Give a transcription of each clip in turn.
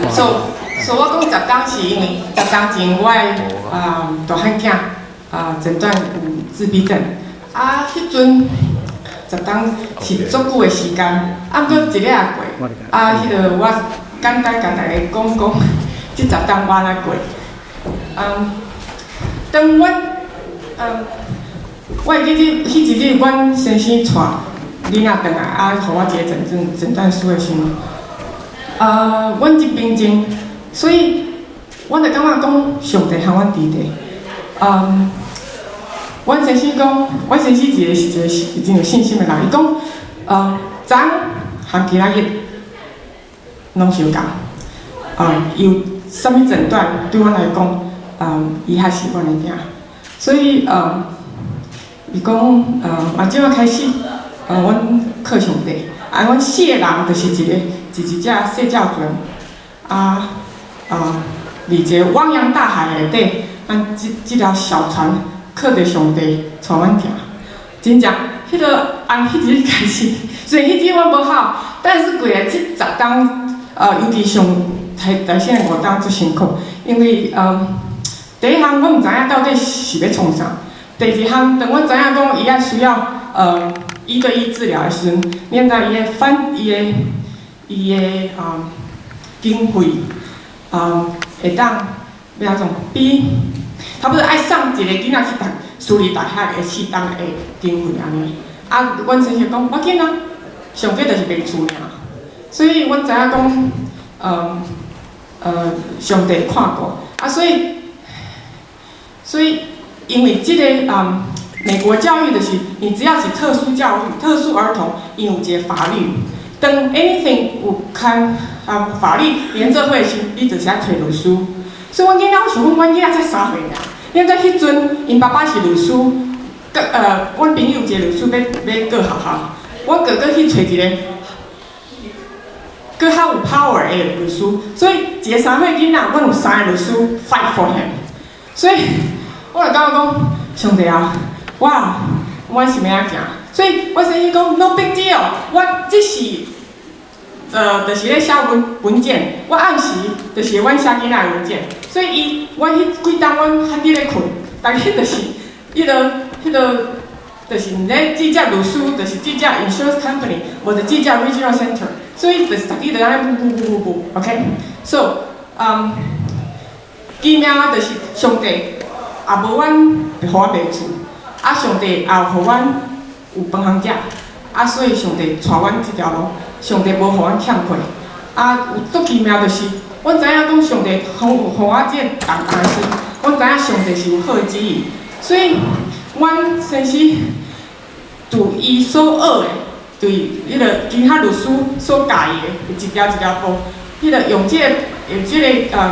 所以我讲10天是因为10天前我大汉囝诊断有自闭症，迄阵10天是足久的时间，毋过一日也过，迄个我简单甲大家讲，即10天我安怎过，当我会记迄一日，阮先生带囡仔转来，互我一个诊断书的时候，阮即边前，所以我就感觉讲上帝和阮伫地。阮先生讲，阮先生是一个真有信心的人，伊讲，昨和今仔日拢相共，有啥物诊断对我来讲，伊还是阮的囝，所以伊讲，即摆开始，阮靠上帝，阮4个人就是一只细鸟船，伫一个汪洋大海内底，即条小船靠着上帝带阮行，真正迄个迄日开始，虽然迄日我无好，但是过来即10天，尤其上台线5天最辛苦，因为第一项我毋知影到底是要创啥。第二项，当我知影讲伊需要1对1治疗的时阵，免得伊的经费会当要怎比差不多爱送一个囡仔去读私立大学的4档的经费安尼。阮先生讲，要紧啊，上计就是卖厝尔，所以阮知影讲上帝看顾所以。因为这个美国教育就是你只要是特殊教育、特殊儿童，伊有一个法律。当 anything 有看法律连做伙时，你就是爱找律师。所以阮囡仔，我想讲，阮囡仔才3岁尔。因在迄阵，因爸爸是律师，阮朋友有一个律师要过学校，我哥去找一个更较有 power 的律师。所以一个3岁囡仔，阮有3个律师 fight for him。所以。我就感觉讲，上帝啊，我是要安行，所以我先生讲 no big deal， 我即是就是咧写文件，我暗时就是阮写囡仔的文件，所以我迄几天阮还伫咧困，但迄就是迄个就是咧记者律师，就是记者 insurance company， 或者记者 regional center， 所以就是逐日就安尼不 ，OK，so 奇妙就是上帝。也无阮互我卖厝，上帝也互阮有饭通食，所以上帝带阮即条路，上帝无互阮欠亏。有足奇妙就是，阮知影讲上帝互我即个答案是，阮知影上帝是有好旨意，所以阮先生对伊所学的，对迄个其他律师所教伊的，一条一条步，迄个用即个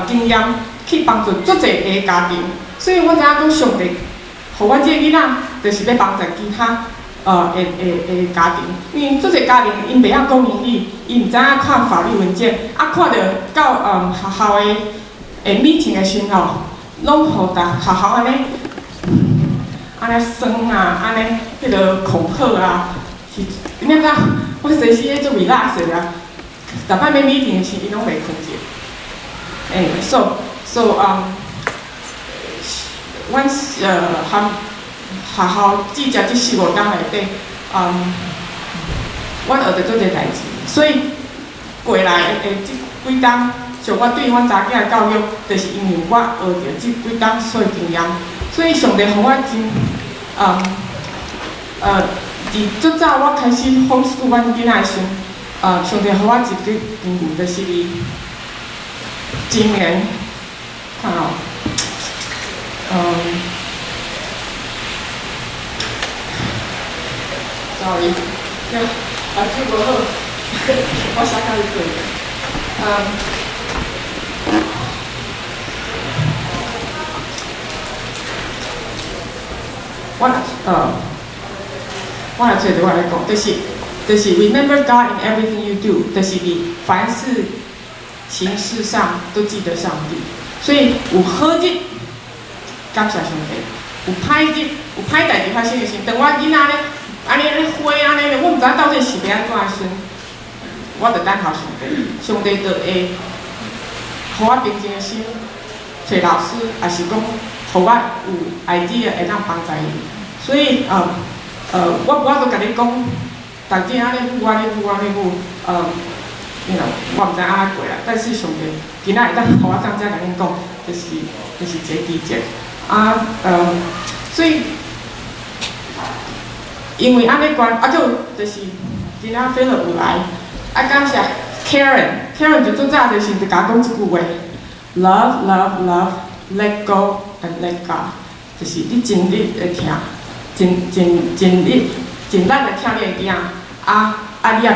经验去帮助足侪个家庭。所以我知影讲上帝，互阮即个囡仔，就是要帮助其他家庭，因为做侪家庭因袂晓讲英语，伊毋知影看法律文件，看到到学校的meeting 的时候，拢互学校安尼酸安尼迄个恐吓是你知我先生咧做 relax 的逐摆要 meeting 时，伊拢袂困者。so 阮和学校记者即4、5天内底，阮学着做这代志，所以过来即几天，像我对阮查囝的教育，就是因为我学着即几天所有经验，所以上帝互我真伫最早我开始 homeschool 阮囡仔的时阵，上帝互我一个经验，就是今年看sorry， 手无好，我写到伊过。我来找来讲，就是 remember God in everything you do， 就是你凡事行事上都记得上帝。所以有好日，感谢上帝；有歹日，有歹代志发生的时，当我囡仔咧安尼咧花安尼咧，我毋知到底是要安怎的时，我着等候上帝，上帝就会互我平静的心，找老师，也是讲，互我有 idea 会当帮助伊。所以我都甲你讲，逐天安尼舞，我毋知安怎过啦。但是上帝今仔会当互我当遮甲恁讲，就是一个奇迹。所以因为安尼关，还有就是今仔飞了有来，感谢 Karen 就做早就是甲我讲一句话 ，Love，let go and let God， 就是你尽力会听，尽力的听你的囝，你也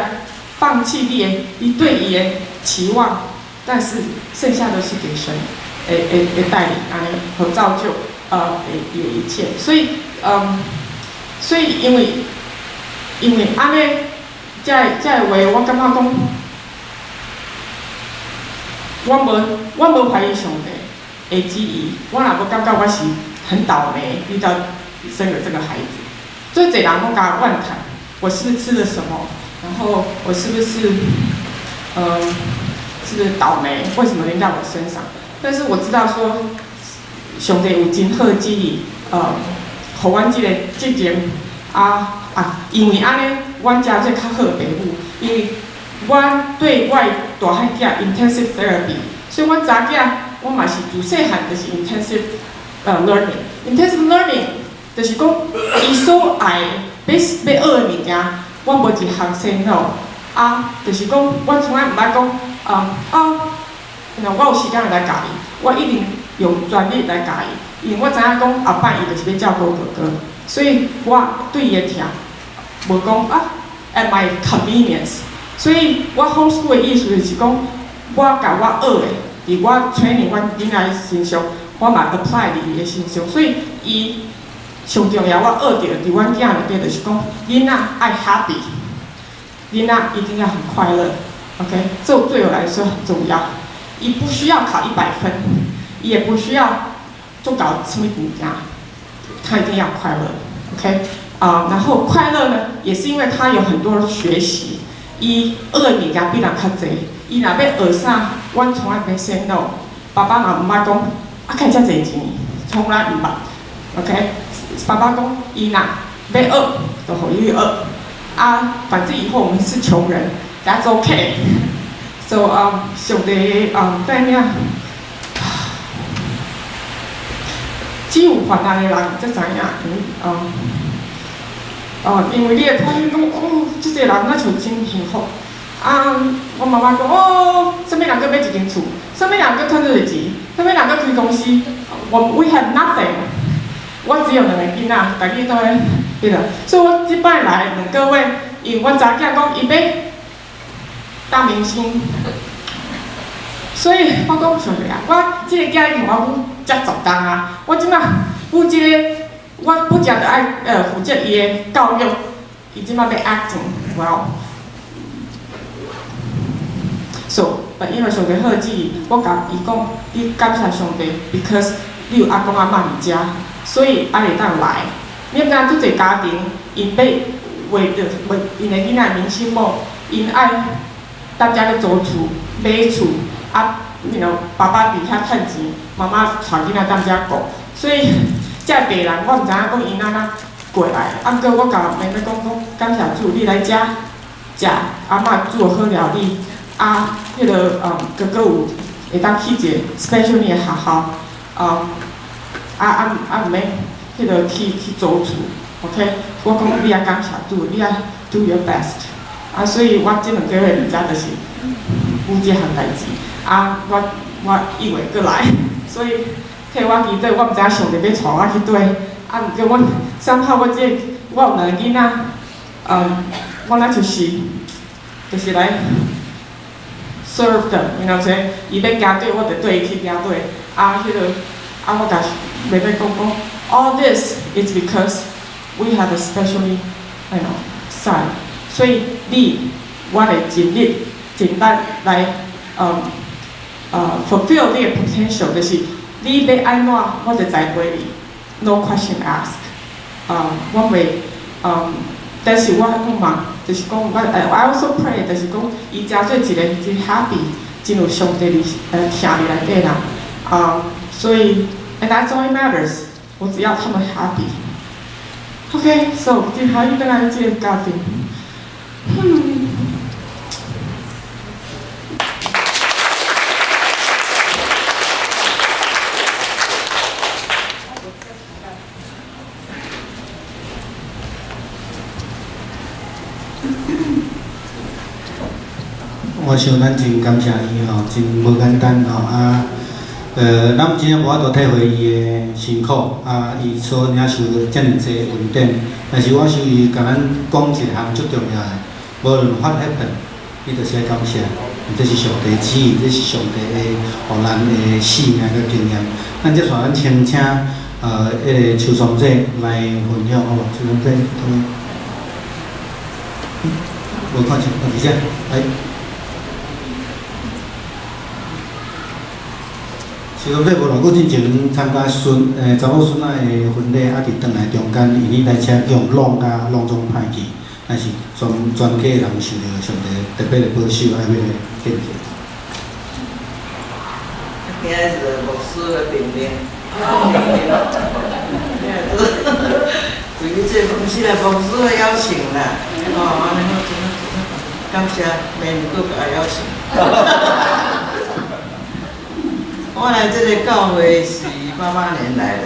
放弃你对伊的期望，但是剩下都是给神会带领安尼和造就有一切，所以因为安尼这个话，我感觉讲，我无怀疑上帝会旨意，我若无感觉我是很倒霉遇到生了这个孩子。最侪人拢甲我怨叹，我是不是吃了什么？然后我是不是倒霉？为什么临到我身上？但是我知道说，上帝有真好旨意，互阮这个责任因为安尼，阮家做较好的爸母，因为阮对我大汉囝 intensive therapy， 所以阮查囝我嘛是自细汉就是 intensive learning。intensive learning 就是讲，伊所爱要学的物件，我无一项 say no。就是讲，我从来毋捌讲，我有时间来教伊，我一定用专力来教伊，因为我知影讲后摆伊就是要照顾哥哥，所以我对伊的听，无讲at my convenience。所以我 homeschool 的意思就是讲，我甲我学的，伫我 training 阮囡仔身上，我嘛 apply 伫伊的身上，所以伊上重要，我学到伫阮囝内底就是讲，囡仔爱 happy， 囡仔一定要很快乐 ，OK， 这对我来说很重要。伊不需要考100分，也不需要做搞什么物件，他一定要快乐 ，OK， 然后快乐呢，也是因为他有很多学习，伊学的物件比人较侪，伊若要学啥，阮从来袂 say no， 爸爸嘛毋捌讲，开遮侪钱，从来毋捌 ，OK， 爸爸讲，伊若要学，就互伊学，反正以后我们是穷人 ，That's OK。So 上帝带领，只有患难的人才知影，因为你会看见讲，这个人那像真幸福。我妈妈讲，什么人搁买一间厝，什么人搁赚到钱，什么人搁开公司，we have nothing。我只有2个囡仔，大家都迄个，所以我即摆来2个月，因为阮查囝讲伊要当明星，所以我讲上帝我即个囝已经我遮10工我即摆负责，我不只着爱负责伊的教育，伊即摆要 acting，well。So， 因为上帝好旨意，我甲伊讲，你感谢上帝 ，because 你有阿公阿嬷伫遮，所以会当来。你毋知影，足侪家庭，因要为着因的囡仔明星某，因爱踮遮咧租厝、买厝，爸爸伫遐趁钱，妈妈带囡仔踮遮顾，所以遮白人我毋知影讲因安怎过来。毋过我甲妹妹讲，感谢主，你来遮食阿嬷煮的好料理，迄个哥哥有会当去一个 special 的学校，毋免迄个去租厝 ，OK？ 我讲你也感谢主，你也 do your best。所以我即2个月伫遮就是有即项代志。我意外过来，所以替我祈祷，我毋知影上帝要带我去佗。毋过我三号我有2个囡仔，我咱就是来 serve 的，所以伊要行队，我就对伊去行队。我甲妹妹讲，all this is because we have a specially son。所以我会尽力来fulfill 你的 potential， 就是你要安怎，我就栽培你 ，no question ask。我袂但是我讲嘛，就是讲I also pray， 就是讲伊真做一个真 happy、进入上帝里听里内底啦，所以 and that's all it matters， 我只要他们 happy。OK，so 今下一边来这个家庭，我想咱真感谢伊吼，真无简单吼咱真正无法度体会伊的辛苦伊所领受遮尔济恩典，但是我想伊甲咱讲一项足重要的，无论发迄份，伊就是爱感谢，这是上帝旨意，这是上帝的，互咱的使命甲经验。咱接下咱请迄个邱双姐来分享好无？邱双姐，无看清，而且来。其实这无偌久之前参加查某孙仔的婚礼，伫转来中间，因迄台车用弄甲弄中歹去，但是全家的人受到上帝特别的保守，爱要见证。今日是牧师的命令，对于这公司来牧师的邀请啦，安尼我真感谢每个个邀请。我来这个教会是88年来的，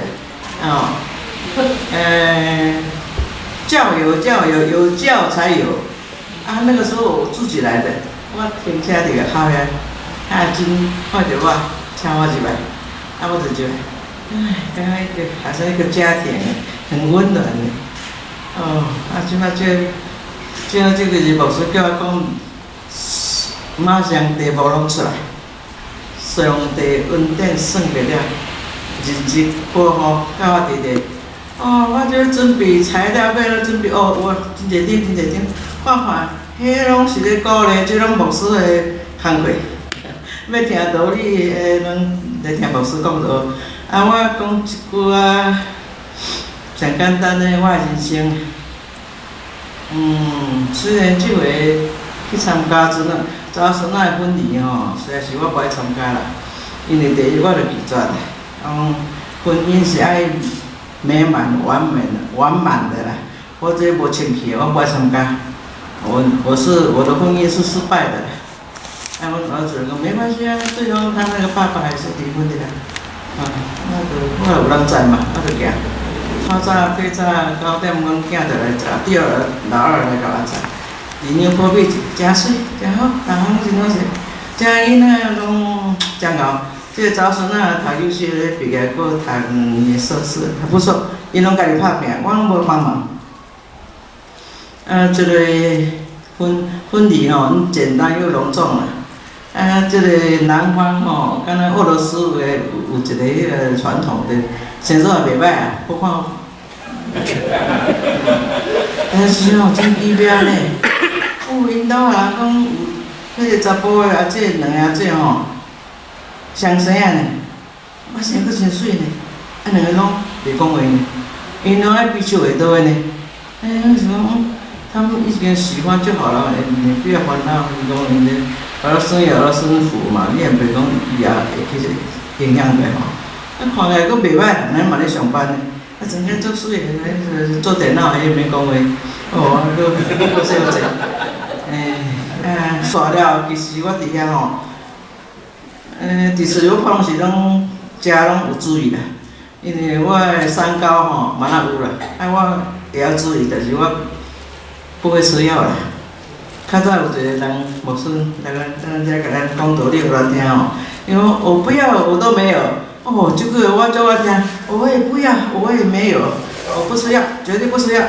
教有教才有，那个时候我自己来的，我停车伫个后边，真看到我，请我入来，我就觉得，刚刚好像一个家庭，很温暖的，即摆这个是牧师叫我讲，马上地无拢出来。上帝恩典算不了，日日过吼，甲我直直，我这准备材料买了准备，我真侪点，看，迄拢是咧鼓励，即拢牧师的工课，要听道理拢来听牧师讲道。我讲一句上简单的我的人生，虽然即回去参加查某孙仔的婚礼实在是我不爱参加啦，因为第一我就拒绝啦，婚姻是爱美满完满的啦，我这无清气，我不爱参加，我的婚姻是失败的，我儿子讲没关系啊，最终他那个爸爸还是离婚的啦，我有人知嘛，我就行，早早9点，阮囝就来查，第二老二来甲我查。二娘保庇真水，真好，逐项真好势，遮囡仔拢真敖。这个查某孙仔读幼小咧毕业，搁读2年硕士，还不错。伊拢家己拍拼，我拢无帮忙。这个婚礼简单又隆重啦。这个男方敢若俄罗斯有一个迄个传统的，先说也袂歹我看。但是真奇妙呢。因兜人讲，迄个查甫的阿姐两个阿姐相生啊呢，我生佫真水呢，两个拢袂讲话呢，因拢爱比手画刀的呢。我想讲，他们已经喜欢就好了，你不要烦恼，伊讲因咧儿孙有儿孙福嘛，你也袂讲伊也会去影响的看起来佫袂歹，咱嘛咧上班呢，整天做水的，做电脑伊免讲话，佫说者。煞了，其实我伫遐伫石油矿是拢食拢有注意啦，因为我的三高嘛那有啦，我会晓注意，但是我不会吃药啦。较早有一个人牧师来咱遮甲咱讲道理互咱听因为我不要我都没有，这个我叫我听，我也不要，我也没有，我不吃药，绝对不吃药，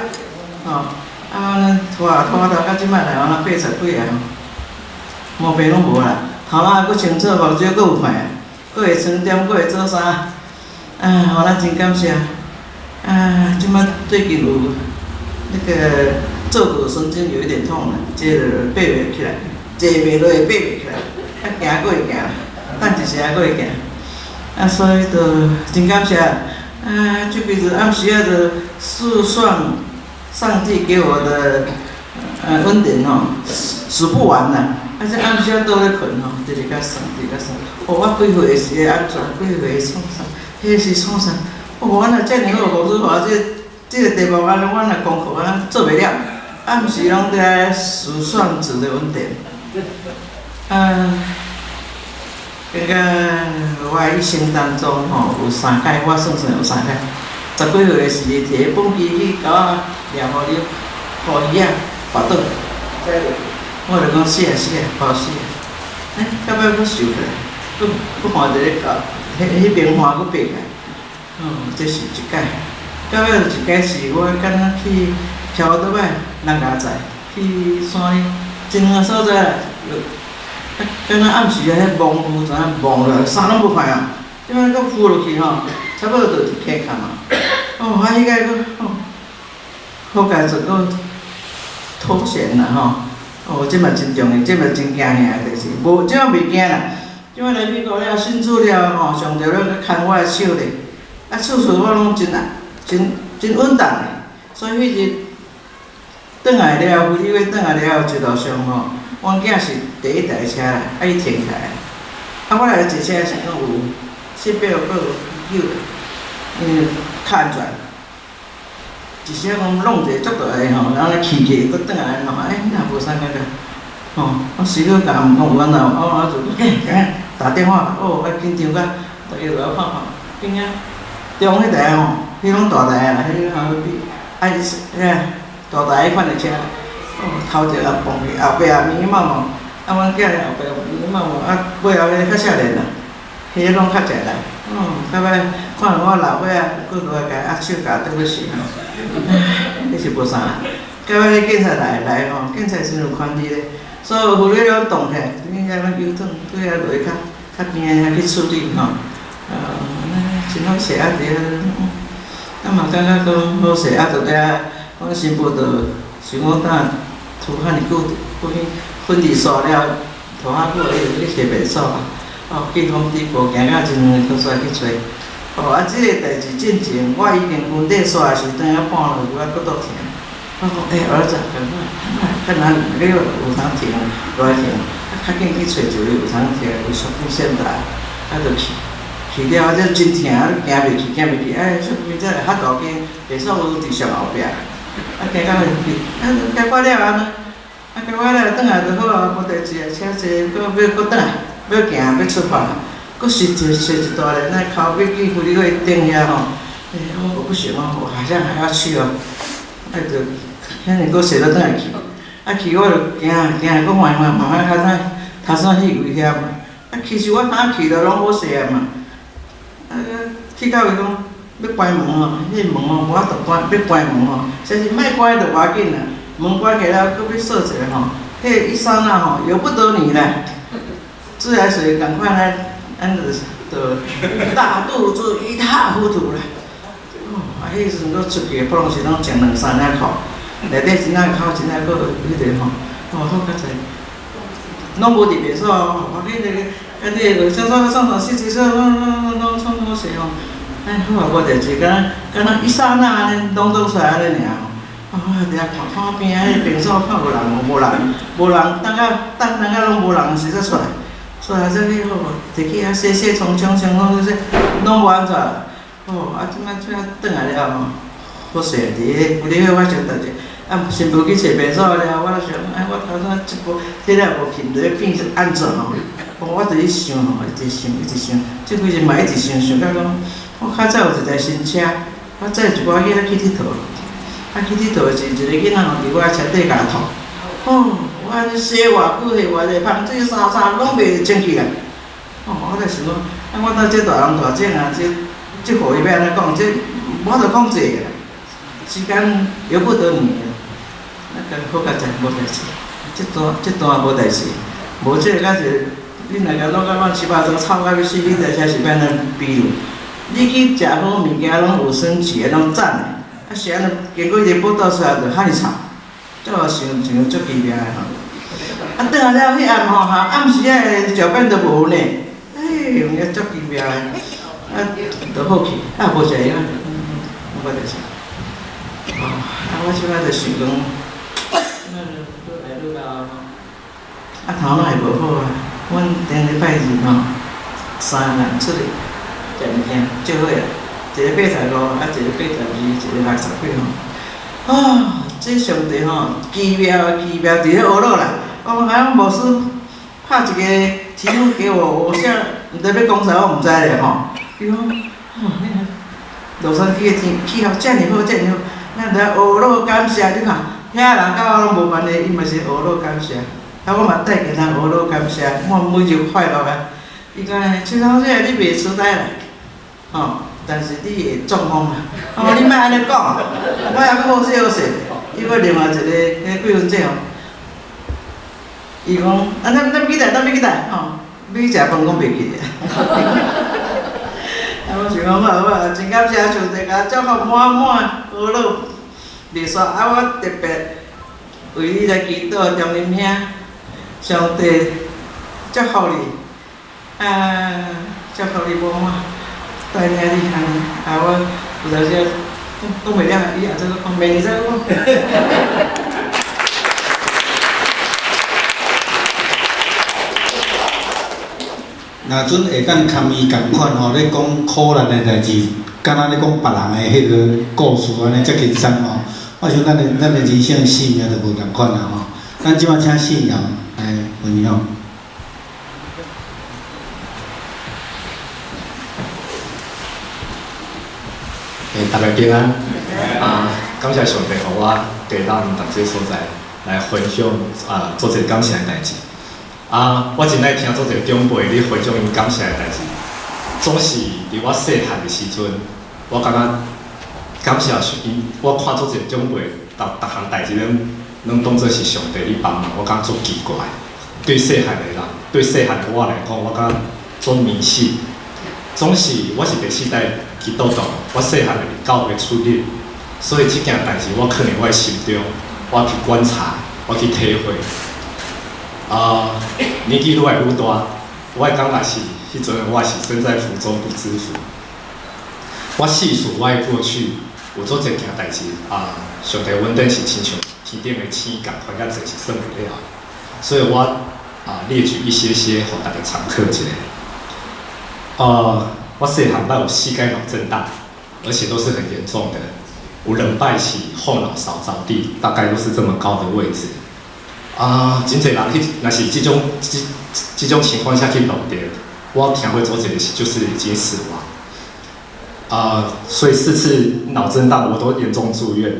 拖到到即摆来，80几啊，毛病拢无啦，头脑佫清楚，目睭佫有看，佫会装点，佫会做衫，互咱真感谢。即摆最近有那个坐骨神经有一点痛了，接着爬袂起来，坐袂落，爬袂起来，行佫会行，等一下佫会行，所以就真感谢。这辈子暗时就诉算上帝给我的恩典数不完啦。啊，这暗时啊倒咧困吼，直直甲算，直甲算。哦，我几岁是安怎？几岁创啥？迄是创啥？哦，我若遮尔好，无说话这个题目安尼，我若功课啊做袂了，暗时拢在数算子的问题。迄个我一生当中吼有3届，我算算有3届。10几岁时摕个本机去甲我掠互你，互伊啊跋倒，再落去，我就讲死啊死啊，包死啊！到尾佫收起来，佫换一个搞，迄边换佫爬起来。这是一届。到尾有一届是我敢若去桥倒摆人家载，去山里真远所在啦。敢若暗时啊，迄蒙雾怎啊蒙落，衫拢无看啊！即摆佫浮落去吼，差不多就一片空啊。哦，迄个佫好佳就佫脱险啦吼。哦，即嘛真重要，即嘛真惊吓的代志。无，即摆袂惊啦。即摆来美国了，信主了吼，上帝咧佫牵我的手咧，啊，处处我拢真稳当的。所以迄日转来了，飞机转来了，一路上吼。阮囝是第一台车啦，啊伊停起来，啊我来坐车是讲有seatbelt佫有救的，因为较安全。一时仔讲弄一个足大个吼，然后起价佫转来吼，若无啥感觉，吼，我随后甲毋讲有安怎，我就打电话，紧张甲大家就要看看，边仔中迄台吼，迄种大台啦，迄个比大台迄款的车。头一啊蹦去，后壁啊迷茫茫，啊阮囝后壁迷茫茫，啊尾后迄较少年啦，迄拢较侪来，到尾看我老尾啊，佫落来甲握手甲倒去死吼，迄是无啥。到尾迄警察来吼，警察真有权利咧，所有护理了动起来，你遐咱油桶对遐落去较边遐去处理吼，真好势啊伫遐，嘛感觉讲好势啊，伫遐我新妇就想讲等。拖遐尼久，分离煞了，拖遐久去摕袂煞啊！去讲地步，行到真远，佫煞去找。即个代志进前，我已经分地煞的时阵，半路我佫倒停。我讲，儿子，看哪你有通停，落来停，较紧去找一个有通停，有小富现代，就去。去了，这真疼，行袂去，小富这较大间，袂煞有伫上后壁。行到去，解决了安尼，解决了，转来就好啊，无代志啊，车坐，佫转来，要行要出发，佫是找一大人，那靠要去飞机顶遐吼，我不行啊，我好像还要去哦，就遐尼佫坐到转来去，去我就行，佫慢慢头先去危险嘛，其实我去着拢好势啊嘛，去到伊讲。要关门吼，迄门吼无法度关，要关门吼，但是莫关就无要紧啦。门关起来，佫要锁一下吼，迄一刹那吼，由不得你啦。自来水赶快来，咱就大肚子一塌糊涂啦。迄时阵佫出去，不拢是拢前2、3领口，内底真仔口真仔佫迄个吼，好较济，拢无伫袂煞吼，你那个上细节说，拢创好势吼。好啊，无代志，敢若一刹那安尼拢出来安尼尔吼。伫遐看边仔迄便所看无人无人，等啊拢无人时才出来，出来再去好无？摕去遐洗冲冲弄说拢无安怎。即摆转来了吼，好势伫迄有咧发生代志。新妇去找便所了，我就想，我头先一步这了无去，落变是安怎吼？我就去想吼，一直想，即几日嘛一直想到讲。我较早有一台新车，我载一寡囡仔去佚佗，去佚佗时，一个囡仔吼伫我车底甲吐，我安尼洗偌久，下偌济芳水衫拢袂清气啦。我就想讲，我到这大人大种啊，这互伊要安尼讲，这我着讲济个啦，时间由不得你，好佳哉无代志，这段无代志，无这个假是你若甲弄甲乱七八糟，吵甲要死，你台车是要安尼比如。你去食好物件，拢有生气的，拢赞的，是安尼经过一个报道出来，就遐尼吵，这想足奇妙的吼。转来了迄暗吼，暗时仔脚板都无呢，用个足奇妙的，就好去，无一个样，我就想，我即摆就想讲，愈来愈老吼，啊头脑会无好啊。阮顶礼拜日吼，3人出去食物件，最好啊，一个85，啊一个82，一个60几吼。啊，这上帝吼奇妙伫咧学咯啦。我讲牧师拍一个题目给我，我现在毋知要讲啥，我毋知咧吼。伊讲，洛杉矶的气候遮尔好，遮尔好，咱着学咯感谢。你看，遐人甲我拢无关系，伊嘛是学咯感谢。啊，我嘛带给他学咯感谢，我每日快乐啊。伊讲，邱老师，你袂痴呆啦，吼，但是你会中风啊。我讲你莫安尼讲，我还佫好势好势。伊佫另外一个迄几分钟哦，伊讲，啊，咱要去刽，吼，要去食饭讲袂记咧。啊，我想讲好，真感谢上帝甲祝福满满好乐，袂煞。啊，我特别为你来祈祷，中林兄，上帝祝福你，祝福你满满，带领你安尼。啊，我有当时讲袂了，伊也做讲袂使讲。若阵会当堪伊共款吼，咧讲苦难的代志，敢若咧讲别人的迄个故事安尼遮轻松吼。我想咱的人生信仰就无共款啦吼。咱即摆请信仰来分享。大家平安。感谢上帝，互我加到咱同这所在来分享做一个感谢的代志。我真爱听做一个长辈咧分享因感谢的代志。总是伫我细汉的时阵，我感觉感谢因，我看做一个长辈，逐项代志拢当作是上帝咧帮忙，我感觉足奇怪。对细汉的人，对细汉的我来讲，我感觉足迷信。总是我是第四代基督徒，我细汉就伫教会出入，所以即件代志我放伫我心中，我去观察，我去体会。年纪愈来愈大，我会感觉是迄阵我是身在福中不知福。我细数我的过去，有做一件代志上帝稳定是亲像天顶的星共款，遐济是算不了。所以我列举一些，互大家参考一下。我细汉捌有膝盖脑震荡，而且都是很严重的，有2摆是后脑勺着地，大概都是这么高的位置。真侪人若是这种情况下去弄掉，我听过做一个就是已经死亡。所以4次脑震荡我都严重住院。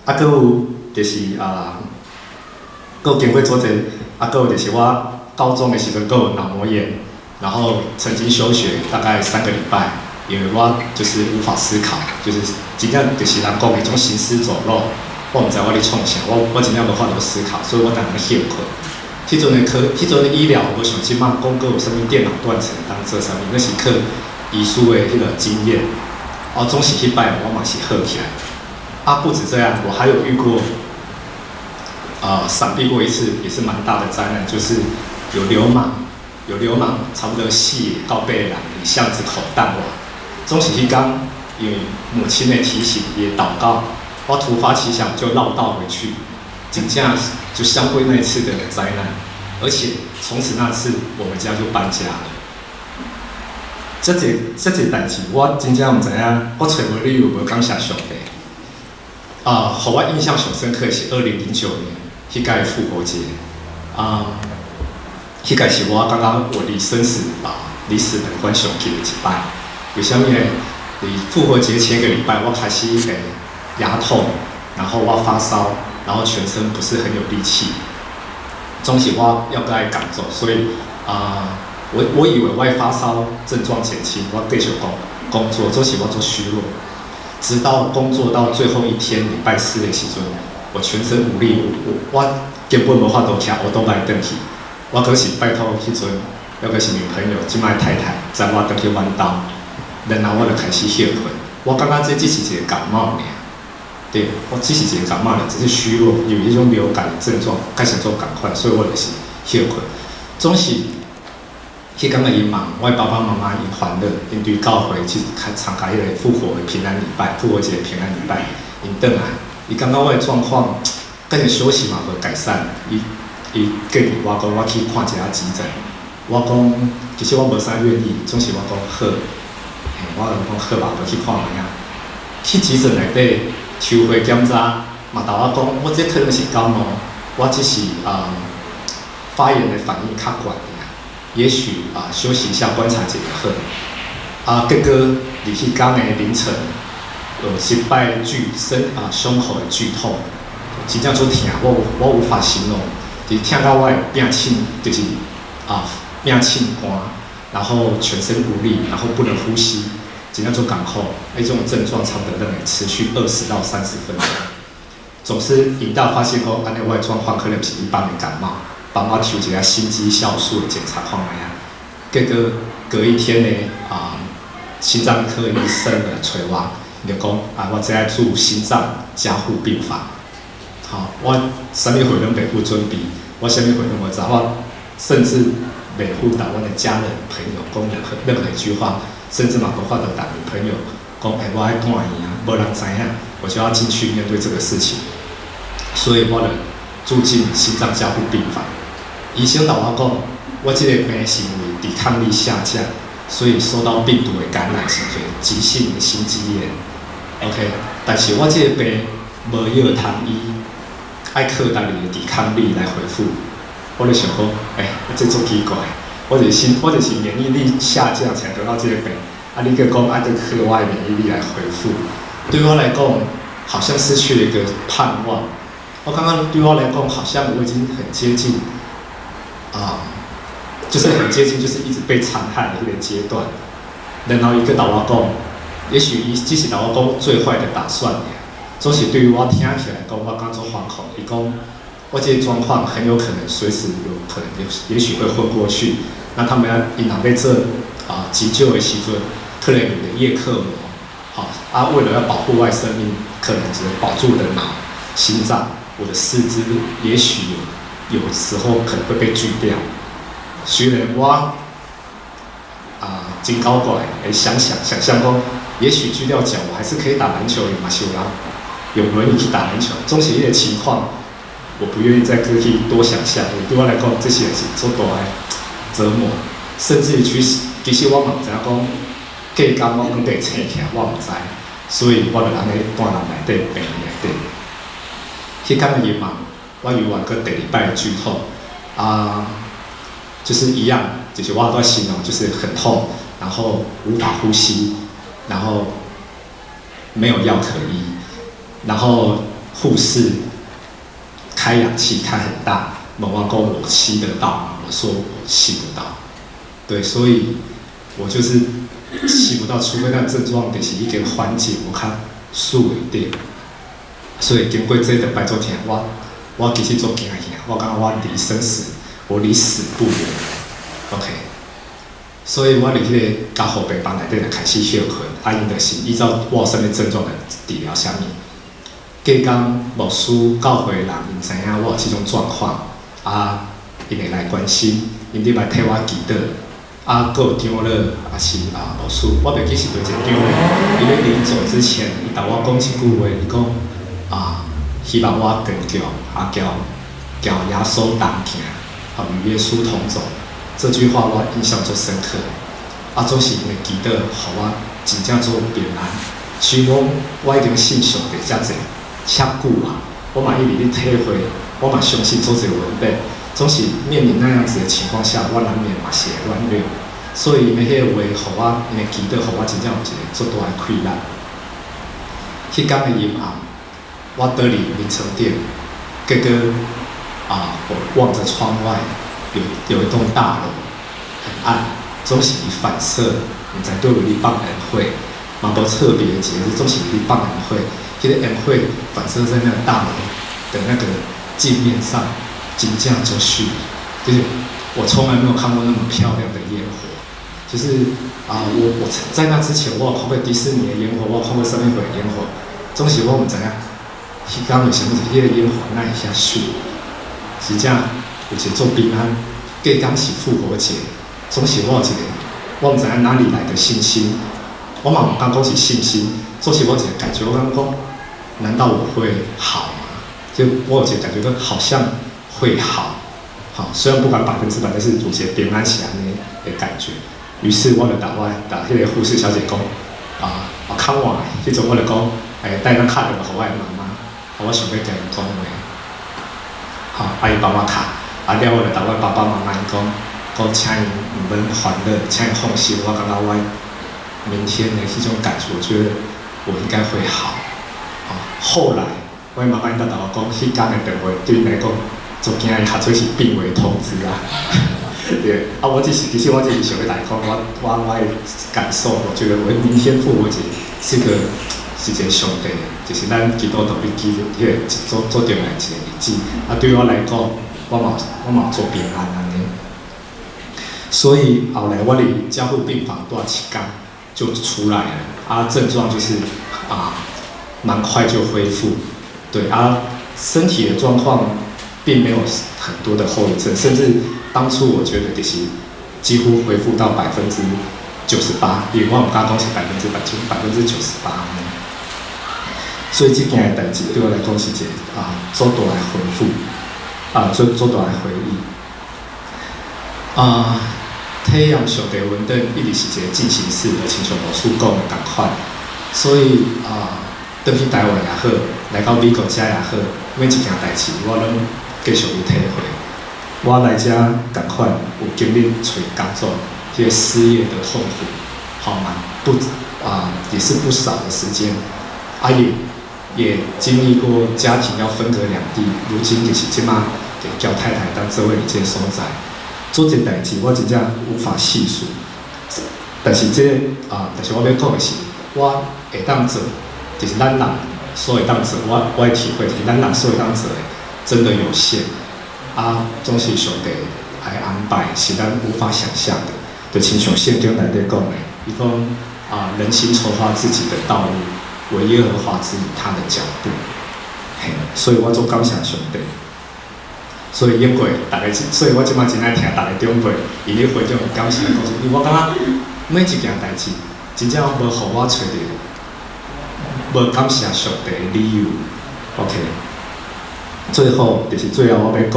还有就是还有经过做一个，还有就是我高中的时阵，还有脑膜炎。然后曾经休学大概3个礼拜，因为我就是无法思考，就是真正就是人讲迄种行尸走肉，我毋知我咧创啥，我真正无法度思考，所以我常常休困。迄阵的医疗，无像即摆讲过有啥物电脑断层当做啥物，那是靠医师的迄个经验。总是迄摆我嘛是好起来。不止这样，我还有遇过，闪避过一次，也是蛮大的灾难，就是有流氓差不多4到8个人伫巷子口弹我。总是迄天，因为母亲的提醒也祷告，我突发奇想就绕道回去，真正就相对那一次的灾难，而且从此那次我们家就搬家了。这件代志我真正毋知影，我找无理由无感谢上帝。互我印象上深刻的是2009年迄届复活节。迄个是我感觉我离生死离死门关上近的一摆。为什么呢？伫复活节前一个礼拜，我开始牙痛，然后我发烧，然后全身不是很有力气。总是我要该赶走，所以我以为我发烧症状减轻，我继续工作，总是我做虚弱。直到工作到最后一天，礼拜4的时阵，我全身无力，我根本无法度骑乌多摆转去。我可是拜托迄阵，还阁是女朋友，即摆太太，载我转去阮兜，然后我就开始休困。我感觉这只是一个感冒尔，对，我只是一个感冒尔，只是虚弱，有迄种流感的症状，开始做共款，所以我就是休困。总是迄天的因忙，我爸爸妈妈因欢乐，因对教会去参加迄个复活的平安礼拜，复活节的平安礼拜，因转来，伊感觉我的状况，跟着休息嘛无改善，伊伊建议我讲我去看一下急诊，我讲其实我无啥愿意，总是我讲好，我讲好吧，就去看下啊。去急诊内底抽血检查，嘛甲我讲，我这可能是感冒，我只是发炎的反应较悬尔，也许休息一下观察一下好。结果伫迄天的凌晨，有失败胸口的剧痛，真正足疼，我无法形容。就听到我的病气，就是病气干，然后全身无力，然后不能呼吸，真正足艰苦。这种症状差不多持续20到30分钟。总是引导发现讲，安尼我的状况可能是一般的感冒，帮我抽一下心肌酵素的检查看下。结果隔一天呢，心脏科医生来找我，就讲我这要住心脏加护病房。好，我啥物会拢袂负准备，我啥物会拢无知，我甚至袂负担我的家人朋友讲任何一句话，甚至嘛无法度打女朋友讲，我爱看伊啊，无人知影，我就要进去面对这个事情，所以我就住进心脏加护病房。医生甲我讲，我这个病是因为抵抗力下降，所以受到病毒的感染，是做急性的心肌炎。OK， 但是我这个病无药通医。爱靠家己的抵抗力来回复，我就想讲，这足奇怪，我就是免疫力下降才得到这个病，你个讲就靠我的免疫力来回复，对我来讲好像失去了一个盼望。我刚刚对我来讲，好像我已经很接近，就是很接近，就是一直被残害的一个阶段。然后伊个甲我讲，也许伊只是甲我讲最坏的打算。总是对于我听起来讲，我感觉惶恐。伊讲，我这个状况很有可能随时有可能也许会昏过去。那他们因若要做急救的时阵，可能有的叶克膜，为了要保护我的生命，可能只能保住我的脑、心脏、我的四肢，也许有时候可能会被锯掉。虽然我真高怪，想象讲，也许锯掉脚，我还是可以打篮球，嘛是有轮椅去打篮球，总是一个情况，我不愿意再去多想象。对我来讲，这些是足大的折磨，甚至于其实我嘛唔知影讲，假讲我讲被醒起来，我唔知，所以我就安尼搬入内底病院内底。迄天的夜晚，我有完个第二摆的剧痛，就是一样，就是我在形容，就是很痛，然后无法呼吸，然后没有药可医。然后护士开氧气开很大，问我讲我吸得到吗？我说我吸不到。对，所以我就是吸不到，除非那症状就是已经缓解，我较舒一点。所以经过这个摆做天，我其实做惊吓，我感觉我离生死，我离死不远。OK， 所以我伫迄个加护病房内底就开始休困，因就是依照我有啥物症状来治疗啥物。隔天牧师教会人因知影我有这种状况，因会来关心，因伫来替我祈祷，佫有长老也是牧师，我袂记是哪一个长老，因为临走之前，伊甲我讲一句话，伊讲希望我坚强，叫耶稣同行，与耶稣同走。这句话我印象最深刻。总是因为祈祷，互我真正做平安。虽然我已经信上帝遮济。遮久我嘛一直咧体会，我嘛相信做这个文本，总是面临那样子的情况下，我难免嘛是会软弱，所以因为迄个话，互我因为祈祷，互我真正有一个足大的快乐。迄天的夜晚，我倒伫眠床顶，结果我望着窗外，有一栋大楼，很暗，总是伊反射，唔知对有咧放烟火，嘛无特别的节日，总是咧放烟火。这个烟火反射在那个大楼的那个镜面上，真正足秀。就是我从来没有看过那么漂亮的烟火。就是我在那之前，我有看过迪士尼的烟火，我有看过上面的烟火，总是我唔知影，迄天为什么迄个烟火那一下秀？真正有一做平安，隔天是复活节，总是我有一个，我唔知影哪里来的信心，我嘛唔敢讲是信心，总是我有一个感觉，我感觉讲。难道我会好吗？就我有感觉好像会好，好，虽然不管100%，但是有些平安是安尼的感觉。于是我就甲迄个护士小姐讲，看我，迄阵我就讲，带咱敲电话互我的妈妈，我想要甲伊讲话，好，伊帮我敲，了我就甲我爸爸妈妈讲，请伊唔免烦恼，请伊放心，我感觉我明天的迄种感觉，我觉得我应该会好。后来我妈妈才甲我讲，迄天的电话对伊来讲，做囝伊学做是病危通知啊。对，其实我只是想要来讲，我的感受，我觉得我明天复活节是一个上帝，就是咱基督徒记迄个做重要的一个日子。对我来讲，我嘛做平安安尼。所以后来我伫加护病房住7天就出来了，症状就是蛮快就恢复，对身体的状况并没有很多的后遗症，甚至当初我觉得就是几乎恢复到98%，因为我唔敢讲是100%，就98%。所以这件代志对我来讲是一个做大的回复，做大的回忆。体验上帝稳定一直是一个进行式，就亲像老师讲的同款。所以回去台湾也好，来到美国遮也好，每一件代志我拢继续去体会。我来遮同款有经历找工作，迄个失业的痛苦，也是不少的时间，也经历过家庭要分隔两地，如今就是即马就交太太当做位伫这个所在，做这代志我真正无法细数。但是但是我要讲的是，我会当做，就是咱人所会当做，我的体会是咱人所会当做的，真的有限。总是上帝来安排，是咱无法想象的。就亲像圣经内底讲的，伊讲人心筹划自己的道路，唯耶和华指引他的脚步。所以我做感谢上帝。所以因为大家，所以我即摆真爱听大家长辈伊咧分享感谢的故事，因为我感觉每一件代志，真正无互我找到无感谢上帝的理由。OK。最后我要讲，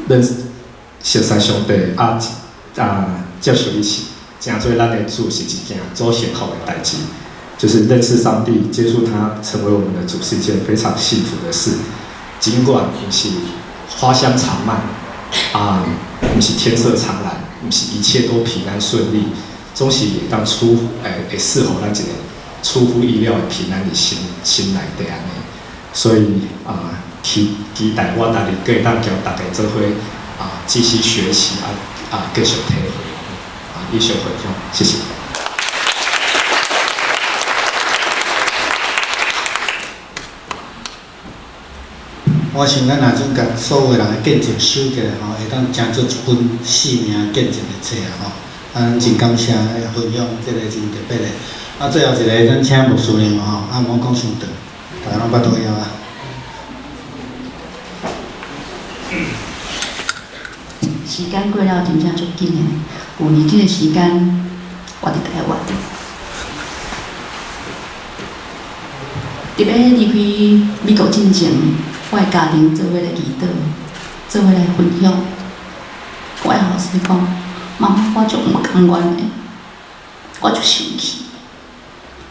认识熟悉上帝接受伊是真做咱的主是一件做幸福的代志，就是认识上帝，接触他，成为我们的主是一件非常幸福的事。尽管不是花香长漫，不是天色常蓝，不是一切都平安顺利，总是会当会适合咱一个出乎意料的平安的心内底安尼。所以期待我哪里可以当叫大家做伙继续学习继续体会以上分享，谢谢。我想咱若种甲所有人的见证收起来会当成做一本生命见证的册真感谢分享，这个真特别的。最后一个咱请牧师念莫讲伤长，大家拢捌倒枵时间过了真正足紧的，旧年这个时间我伫台湾，特别离开美国之前，我的家庭做伙来祈祷，做伙来分享。我的后生讲，妈妈，我足唔甘愿的，我足生气，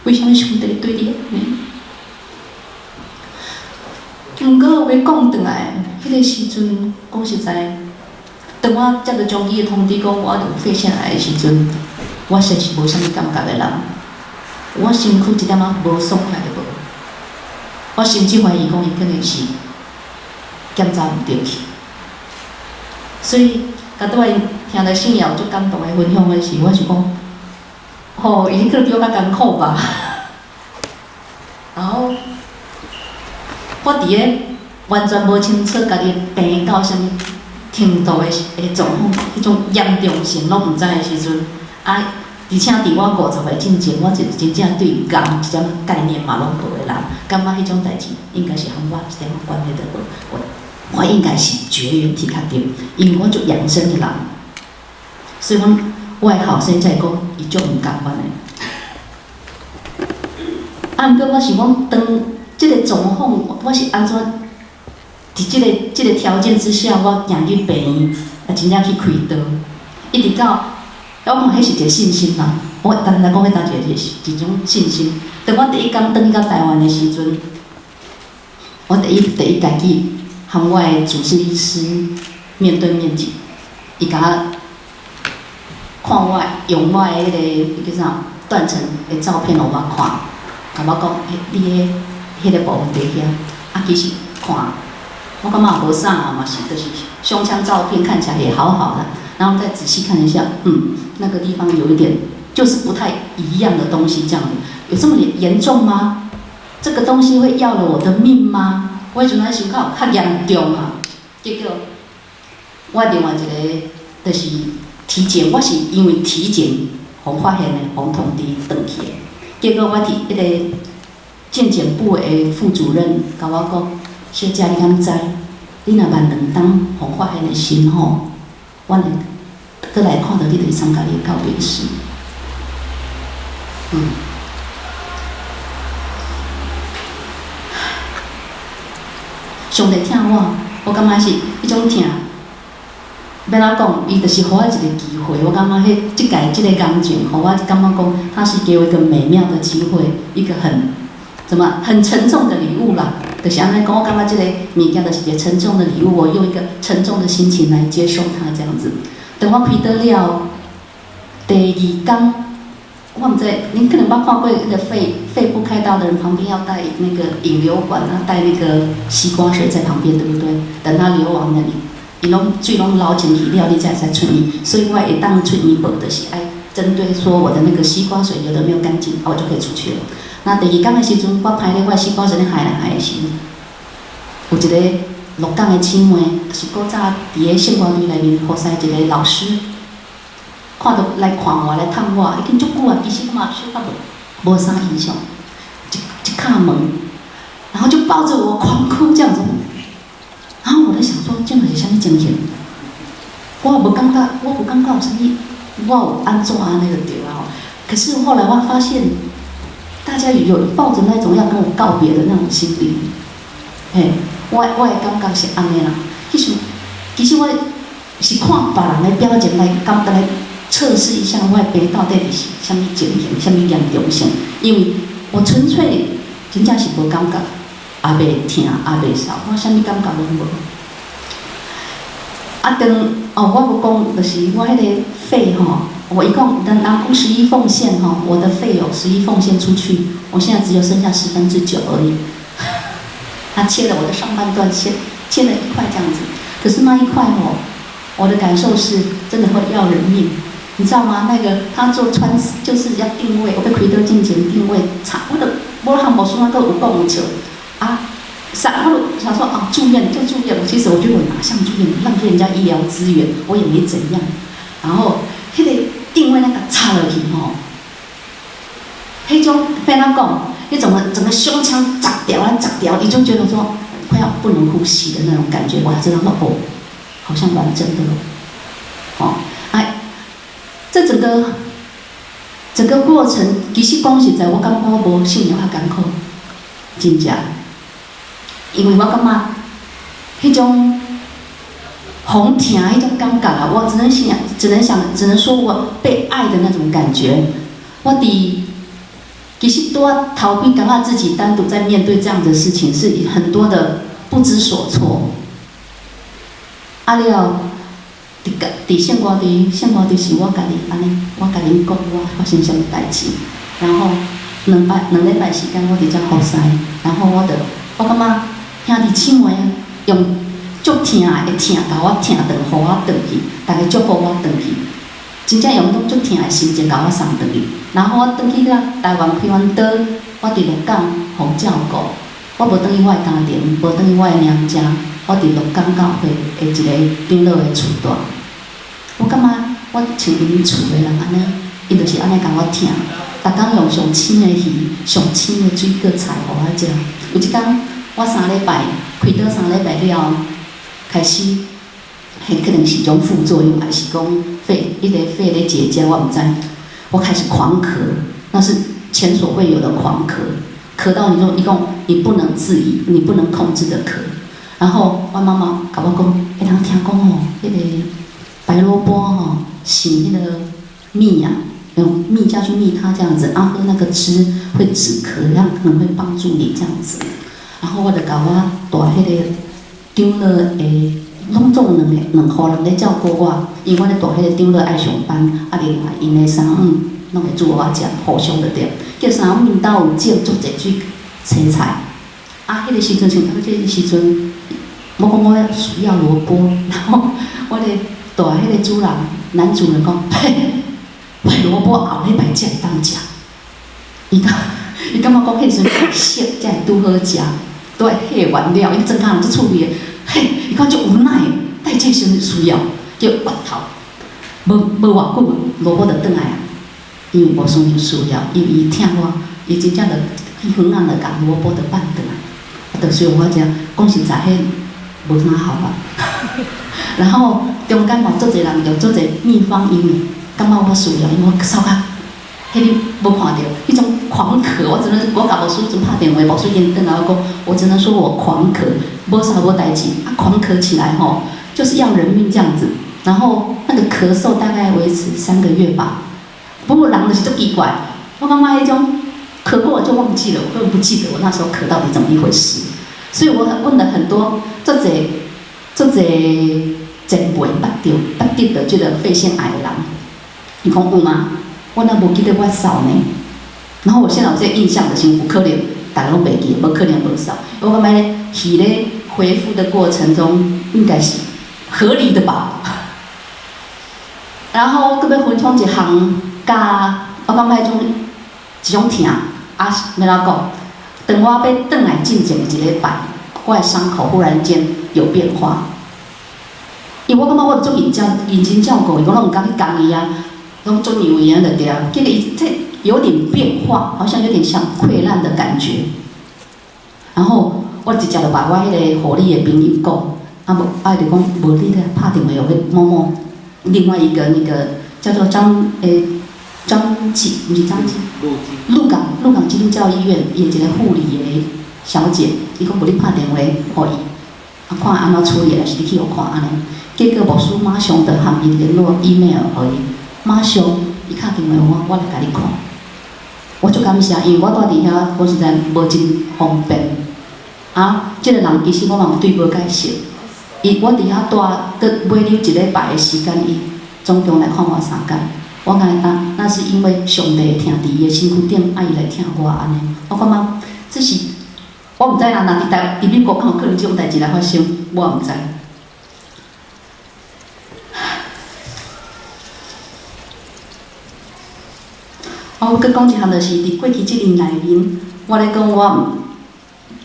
为什么上帝对你安尼？毋过要讲转来，迄个时阵讲实在。当我接到中医的通知讲我有肺腺癌的时阵，我实是无啥物感觉的人，我身躯一点仔无爽快都无，我甚至怀疑讲伊可能是检查唔对去。所以，甲倒来听到信仰足感动的分享的时，我是讲，伊可能比我较艰苦吧。然后，我伫咧完全无清楚家己病到啥物程度的状况，迄种严重性拢毋知的时阵，而且伫我50岁之前，我就是真正对癌一点概念嘛拢无的人，感觉迄种代志应该是和我一点关系都无。我应该是绝缘体较对，因为我做养生的人，所以我的后生才讲伊足毋甘愿的。毋过我是讲，当即个状况，我是安怎？即个条件之下，我行去病院，啊，真正去开刀，一直到我看迄是一个信心啦。我当然讲迄当是一种信心。当我第一天转去到台湾的时阵，我第一家己和我的主治医师面对面伊甲我看我用我的迄个叫啥断层的照片，互我看，甲我讲，你迄个部分在遐，啊，其实看，我感觉也无啥啊，嘛是就是胸腔照片看起来也好好的，然后再仔细看一下，那个地方有一点就是不太一样的东西，这样子，有这么严重吗？这个东西会要了我的命吗？我迄阵仔想较严重啊，结果我另外一个就是体检，我是因为体检互发现的，互通知转去的。结果我伫迄个健检部的副主任甲我讲：“小姐，你敢知？你若慢2冬互发现的时吼，我会过来看到你，就参加你的告别式。”上帝疼我感觉是迄种疼。要哪讲？伊就是给我一个机会，我感觉即个感情，互我感觉讲，他是给我一个美妙的机会，一个很沉重的礼物啦。就是安尼讲，我感觉即个物件就是一个沉重的礼物，我用一个沉重的心情来接受它，这样子。等我开刀了，第2天，我唔知，您可能捌看过那个肺部开刀的人旁边要带那个引流管，要带那个吸管水在旁边，对不对？等它流往那里。伊水拢捞进去了，你才会出院。所以我会当出院报，就是爱针对说我的那个吸管水流得没有干净，我就可以出去了。那第2天的时阵，我拍咧我吸管水咧海来海的时，有一个鹿港的姊妹，是古早伫个圣光队内面服侍一个老师，看到来看我来探我，已经足久啊，其实我嘛小可无啥印象，一敲门，然后就抱着我狂哭这样子。然后我在想说，这是啥物情形？我无感觉有啥物，我有安怎啊那个对啊。可是后来我发现，大家有抱着那种要跟我告别的那种心理。我的感觉是安尼啦。其实我是看别人的表情来测试一下我的病到底是啥物情形、啥物严重性，因为我纯粹真正是无感觉。也袂疼，也袂扫，我啥物感觉拢无。我无讲，就是我迄个肺吼，我一共人讲11奉献吼，我的肺有11奉献出去，我现在只有剩下9%而已。他切了我的上半段，切了1块这样子。可是那1块吼，我的感受是真的会要人命，你知道吗？那个他做就是要定位，我要开刀进前定位，我还无算个有讲有笑。我想说住院就住院，其实我觉得我哪像住院，浪费人家医疗资源，我也没怎样。然后迄个定位那个插落去吼，迄种被他讲，迄整个胸腔砸掉，你就觉得说快要不能呼吸的那种感觉，我还知道说好像完整的了。这整个过程，其实讲实在，我感觉我无信念较艰苦，真正。因为我感觉迄种红疼迄种感觉啊，我只能说我被爱的那种感觉。其实多逃避，感觉自己单独在面对这样的事情，是很多的不知所措。了，伫圣歌队是我家己安尼，我家己讲我发生什么代志，然后2礼拜时间我伫遮服侍，然后我感觉。兄弟姊妹用足疼的疼，甲我疼转，互我转去，大家祝福我转去，真正用足疼的心情甲我送转去。然后我转去了台湾开完刀，我伫鹿港互照顾，我无转去我的家庭，无转去我的娘家，我伫鹿港教会的一个长老的厝住。我感觉我像因厝的人安尼，伊就是安尼甲我疼，逐工用上清的鱼、上清的水果菜互我食。有一天。我3礼拜开刀3礼拜了，开始，可能是一种副作用，还是讲肺咧结痂，我唔知。我开始狂咳，那是前所未有的狂咳，咳到你讲你不能自已，你不能控制的咳。然后我妈妈甲我讲，人听讲吼，迄个白萝卜吼，洗那个蜜啊，用蜜下去蜜它这样子，喝那个汁会止咳，可能会帮助你这样子。然后我就甲我大迄个长乐的，拢总两户人咧照顾我，因为我咧大迄个长乐爱上班，另外因的三五拢会煮我食，互相着对。叫三五因兜有种足侪去青菜，迄个时阵像迄个时阵，我讲我需要萝卜，然后我咧大迄个主人男主人讲，嘿，萝卜后礼拜才会当食。伊感觉讲迄时阵熟才会拄好食。都会迄个原料，伊真看人足趣味的，嘿，伊看足无奈，但这时阵需要叫骨头，无偌久，萝卜就转来啊，因为无什么需要，因为伊听我，伊真正就去远岸就甲萝卜就放转来，就需要我食，讲实在迄无啥好啊。然后中间嘛，足侪人用足侪秘方，因为感觉我需要，因为我扫甲。迄你无看到，迄种狂咳，我甲牧师阵拍电话，牧师因转来我讲，我只能说我狂咳，无啥无代志，狂咳起来吼，就是要人命这样子。然后那个咳嗽大概维持3个月吧。不过人就是足奇怪，我感觉迄种咳过了就忘记了，我根本不记得我那时候咳到底怎么一回事。所以我问了很多足侪前辈捌得这个肺腺癌的人，伊讲有吗？我那无记得我扫呢，然后我现在有这个印象的是有可能大家拢袂记，无可能无扫。我感觉鱼咧恢复的过程中应该是合理的吧。然后我搁要分享一项，甲我感觉一种疼，要怎讲？当我要转来进前的一礼拜，我的伤口忽然间有变化，因为我感觉我足认真照顾伊，我拢唔敢去讲伊啊。拢做以为安的对啊，结果它有点变化，好像有点像溃烂的感觉。然后我直接就把我迄个护理的朋友讲，就讲无你咧拍电话又去某某，另外一个那个叫做张启，不是张启，鹿港基督教医院伊一个护理的小姐，伊讲无你拍电话互伊，看安怎处理，还是你去互看安尼。结果牧师马上就和伊联络 email 互伊。马上，伊敲电话我来甲你看。我足感谢，因为我住伫遐，我实在无真方便。即个人其实我嘛对无介熟。我伫遐住，佮买了1礼拜的时间，伊总共来看我3天。我感觉那是因为上帝会听伫伊的身躯顶，伊来听我安尼。我感觉这是我毋知啦，伫美国敢有可能这种代志来发生，我毋知。我搁讲一项，就是伫过去这年内面，我咧讲我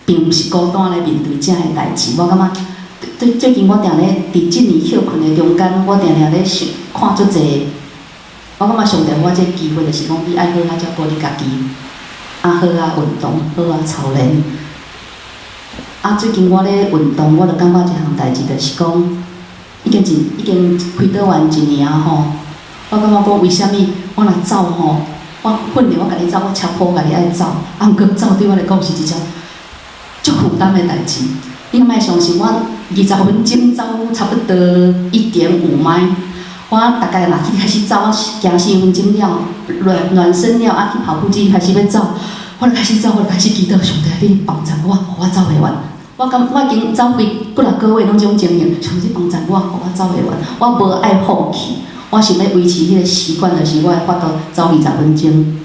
并毋是孤单来面对这样的代志。我感觉最近我定咧伫这年休困的中间，我定咧想看足侪。我感觉上帝我这机会，就是讲你爱好啊照顾你家己，好啊运动，好啊操练。最近我咧运动，我就感觉一项代志，就是讲已经开倒完1年吼。我感觉讲为虾米我若走吼？我训练我家己走，我强迫家己爱走，毋过走对我来讲是一件足负担的代志。你莫相信我20分钟走差不多1.5迈，我大概若去开始走，行4分钟了，暖身了，去跑步机开始要走，我就开始走，我就开始祈祷上帝，你帮助我，互我走袂完。我已经走几6个月拢这种经验，上帝帮助我，互我走袂完，我无爱放弃。我想要维持迄个习惯，就是我会法度走20分钟。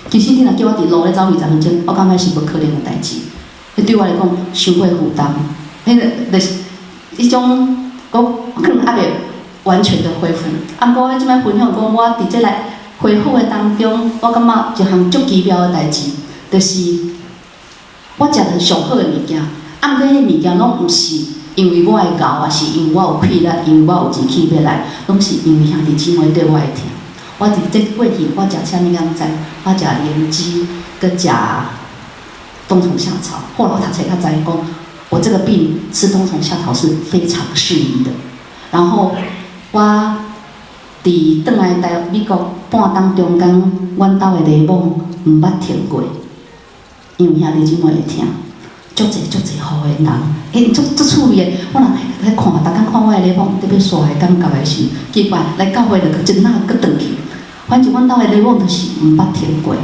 其实你若叫我伫路咧走20分钟，我感觉是无可能的代志。迄对我来讲，伤过负担。迄个就是迄种，我可能还袂完全的恢复。过我即摆分享讲，我伫即来恢复的当中，我感觉一项足奇妙的代志，就是我食着上好的物件。过迄物件拢毋是。因为我会熬，也是因为我有气力，因为我有钱气要来，拢是因为兄弟姊妹对我会疼。我伫这过去，我食啥物敢知？我食莲枝，佮食冬虫夏草。后来我读册才知讲，我这个病吃冬虫夏草是非常适宜的。然后我伫转来美国半冬中间，阮兜的内蒙毋捌停过，因为兄弟姊妹会疼。足侪好诶人，迄足趣味诶。我人喺看，逐工看我诶礼物特别煞诶感觉诶时，奇怪来教会就真哪搁转去。反正阮兜诶礼物就是毋捌听过，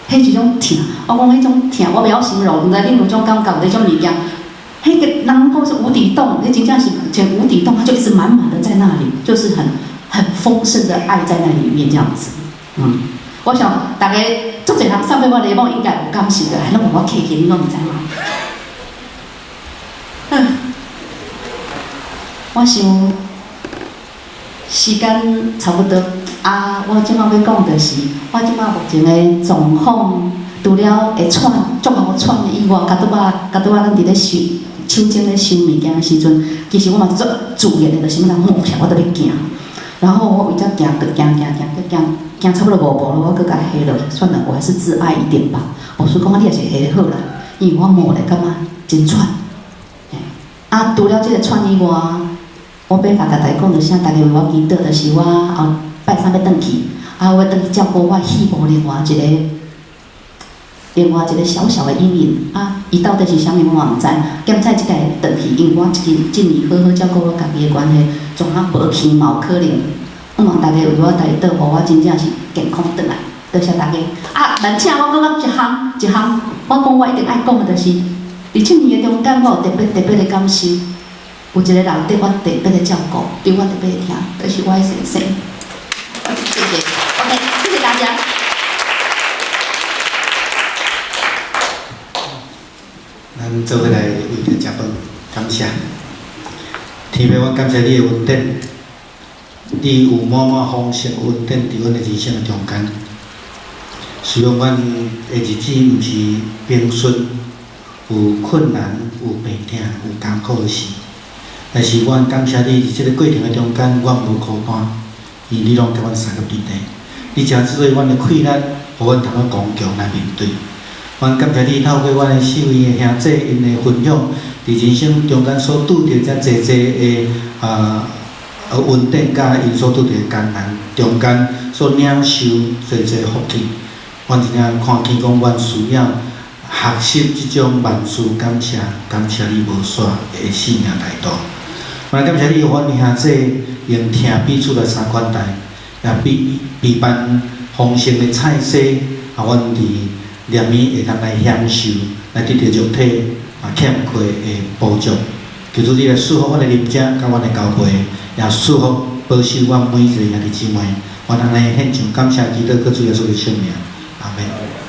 迄一种疼。我讲迄种疼，我袂晓形容，毋知恁有种感觉无？迄种物件，迄个人讲是无底洞，迄真正是像无底洞，它就一直满满的在那里，就是很丰盛的爱在那里面这样子。我想大家足侪人送俾我礼物应该有感受的，还拢问我客气，你拢毋知嘛？我想时间差不多啊，我即摆要讲的是，我即摆目前的状况，除了会喘，足好喘的以外，甲拄仔咱伫咧手整咧收物件的时阵，其实我嘛是做自然的，就是物人摸起来我都咧惊，然后我为则惊差不多5步了，我搁甲下落，算了，我还是自爱一点吧。我说讲你也是下好啦，因为我摸咧感觉真喘。啊，除了即个喘以外，我要甲大家讲，就是大家为我祈祷，就是我后拜三要转去，啊，我要转去照顾我细胞另外一个小小的阴影啊，伊到底是啥物我嘛毋知。兼在即个转去，因为我今年好好照顾我家己的关系，从啊无去嘛有可能。望大家为我代祷，互我真正是健康转来。多谢大家。啊，而且我搁一项，我讲我一定爱讲的，就是27年的中间，我有特别的感受，有一个人对我特别的照顾，对我特别的疼，就是我的先生。谢谢。OK， 谢谢大家。咱做伙来为着食饭，感谢。天父，我感谢你的恩典。你有满满丰盛恩典伫阮的人生的中间，希望阮的日子毋是平顺，有困难，有病痛，有艰苦的事。但是阮感谢你，伫即个过程的中间，阮无孤单，因为你拢甲阮三个伫地。你诚做阮的气力，互阮通个刚强来面对。阮感谢你透过阮的四位的兄弟因的分享，伫人生中间所拄着遮济的稳定甲因所拄着艰难，中间所领受济福气，阮真正看见讲，阮需要学习即种万事感谢你无煞的生命态度。阮感谢你，阮兄弟用听彼此来相款待，也备办丰盛的菜色，阮伫念伊会通来享受，来得到肉体欠缺的补助。求主你来祝福阮的邻舍，甲阮的交陪。也祝福保守阮每一个兄弟姊妹，我通来献上感谢祈祷，搁主耶稣的圣名，阿门。